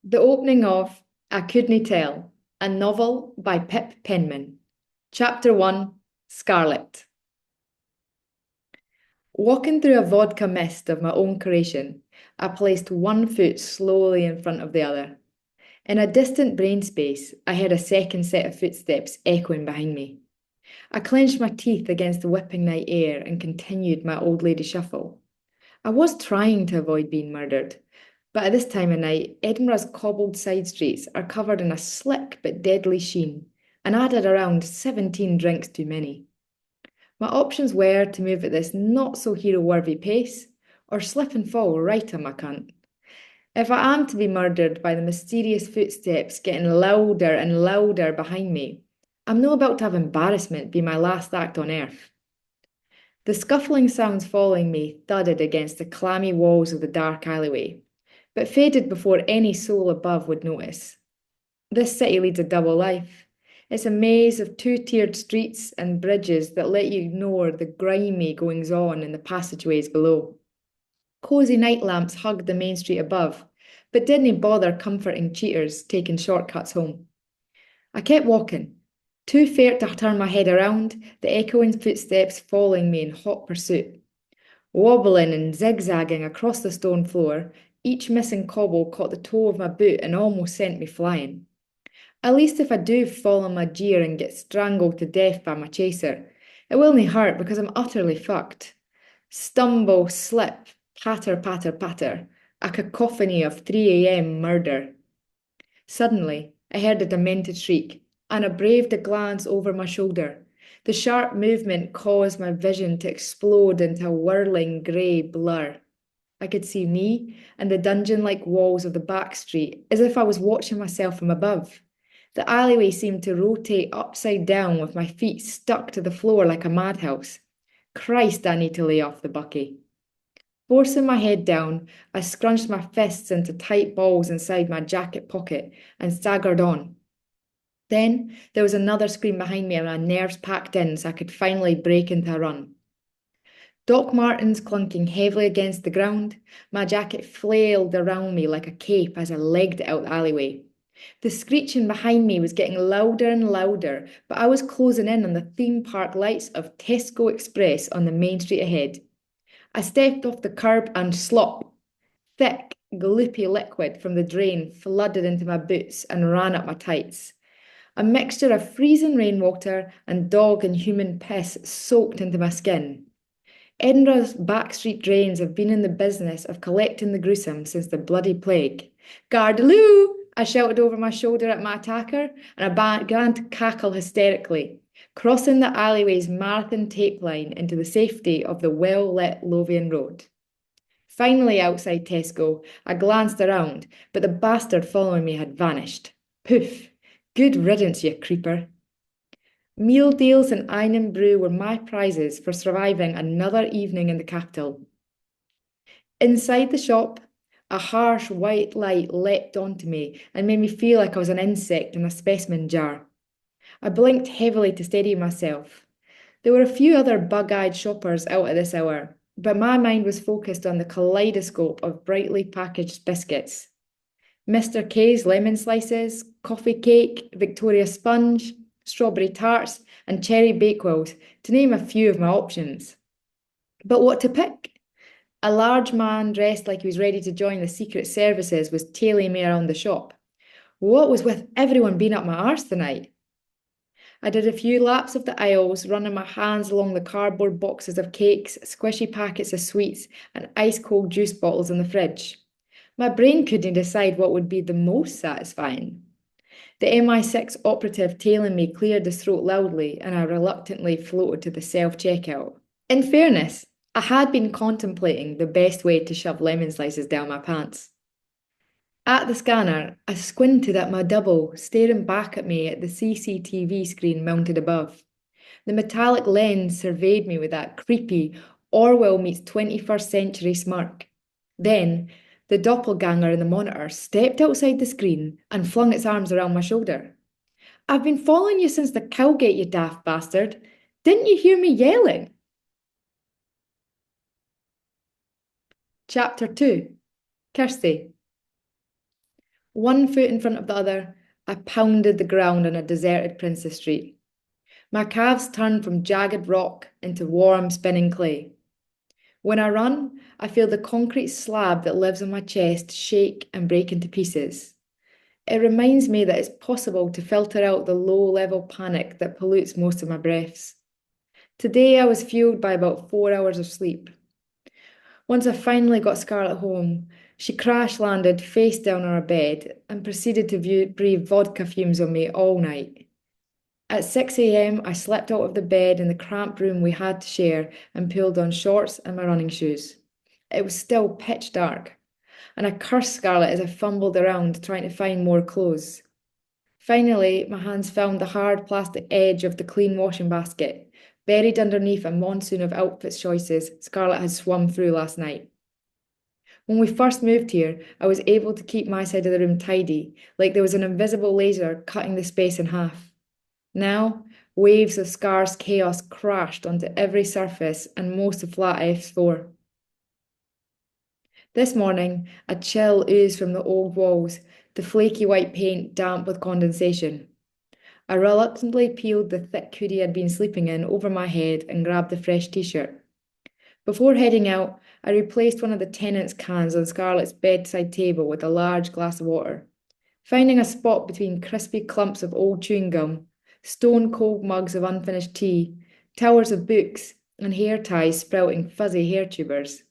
The opening of I Couldn't Tell, a novel by Pip Penman. Chapter 1, Scarlet. Walking through a vodka mist of my own creation, I placed one foot slowly in front of the other. In a distant brain space, I heard a second set of footsteps echoing behind me. I clenched my teeth against the whipping night air and continued my old lady shuffle. I was trying to avoid being murdered, but at this time of night, Edinburgh's cobbled side streets are covered in a slick but deadly sheen, and I'd had around 17 drinks too many. My options were to move at this not so hero worthy pace, or slip and fall right on my cunt. If I am to be murdered by the mysterious footsteps getting louder and louder behind me, I'm no about to have embarrassment be my last act on earth. The scuffling sounds following me thudded against the clammy walls of the dark alleyway, but faded before any soul above would notice. This city leads a double life. It's a maze of two-tiered streets and bridges that let you ignore the grimy goings-on in the passageways below. Cosy night lamps hugged the main street above, but didn't bother comforting cheaters taking shortcuts home. I kept walking, too fair to turn my head around, the echoing footsteps following me in hot pursuit. Wobbling and zigzagging across the stone floor, each missing cobble caught the toe of my boot and almost sent me flying. At least if I do fall on my jeer and get strangled to death by my chaser, it will not hurt because I'm utterly fucked. Stumble, slip, patter, patter, patter, a cacophony of 3 a.m. murder. Suddenly, I heard a demented shriek, and I braved a glance over my shoulder. The sharp movement caused my vision to explode into a whirling grey blur. I could see me and the dungeon-like walls of the back street as if I was watching myself from above. The alleyway seemed to rotate upside down with my feet stuck to the floor like a madhouse. Christ, I need to lay off the bucky. Forcing my head down, I scrunched my fists into tight balls inside my jacket pocket and staggered on. Then there was another scream behind me and my nerves packed in so I could finally break into a run. Doc Martens clunking heavily against the ground, my jacket flailed around me like a cape as I legged it out the alleyway. The screeching behind me was getting louder and louder, but I was closing in on the theme park lights of Tesco Express on the main street ahead. I stepped off the curb and slop. Thick, gloopy liquid from the drain flooded into my boots and ran up my tights. A mixture of freezing rainwater and dog and human piss soaked into my skin. Edinburgh's backstreet drains have been in the business of collecting the gruesome since the bloody plague. Gardaloo! I shouted over my shoulder at my attacker, and I began to cackle hysterically, crossing the alleyway's marathon tape line into the safety of the well-lit Lothian Road. Finally outside Tesco, I glanced around, but the bastard following me had vanished. Poof! Good riddance, you creeper. Meal deals and iron and brew were my prizes for surviving another evening in the capital. Inside the shop, a harsh white light leapt onto me and made me feel like I was an insect in a specimen jar. I blinked heavily to steady myself. There were a few other bug-eyed shoppers out at this hour, but my mind was focused on the kaleidoscope of brightly packaged biscuits. Mr. K's lemon slices, coffee cake, Victoria sponge, strawberry tarts, and cherry bakewells, to name a few of my options. But what to pick? A large man dressed like he was ready to join the secret services was tailing me around the shop. What was with everyone being up my arse tonight? I did a few laps of the aisles, running my hands along the cardboard boxes of cakes, squishy packets of sweets, and ice-cold juice bottles in the fridge. My brain couldn't decide what would be the most satisfying. The MI6 operative tailing me cleared his throat loudly, and I reluctantly floated to the self-checkout. In fairness, I had been contemplating the best way to shove lemon slices down my pants. At the scanner, I squinted at my double, staring back at me at the CCTV screen mounted above. The metallic lens surveyed me with that creepy Orwell meets 21st century smirk. Then, the doppelganger in the monitor stepped outside the screen and flung its arms around my shoulder. I've been following you since the Cowgate, you daft bastard. Didn't you hear me yelling? Chapter 2. Kirsty. One foot in front of the other, I pounded the ground on a deserted Princess Street. My calves turned from jagged rock into warm, spinning clay. When I run, I feel the concrete slab that lives on my chest shake and break into pieces. It reminds me that it's possible to filter out the low-level panic that pollutes most of my breaths. Today, I was fueled by about 4 hours of sleep. Once I finally got Scarlett home, she crash landed face down on her bed and proceeded to breathe vodka fumes on me all night. At 6 a.m., I slept out of the bed in the cramped room we had to share and pulled on shorts and my running shoes. It was still pitch dark, and I cursed Scarlett as I fumbled around trying to find more clothes. Finally, my hands found the hard plastic edge of the clean washing basket, buried underneath a monsoon of outfit choices Scarlett had swum through last night. When we first moved here, I was able to keep my side of the room tidy, like there was an invisible laser cutting the space in half. Now, waves of scarce chaos crashed onto every surface and most of Flat F's floor. This morning, a chill oozed from the old walls, the flaky white paint damp with condensation. I reluctantly peeled the thick hoodie I'd been sleeping in over my head and grabbed the fresh t-shirt. Before heading out, I replaced one of the tenant's cans on Scarlett's bedside table with a large glass of water. Finding a spot between crispy clumps of old chewing gum, stone cold mugs of unfinished tea, towers of books, and hair ties sprouting fuzzy hair tubers,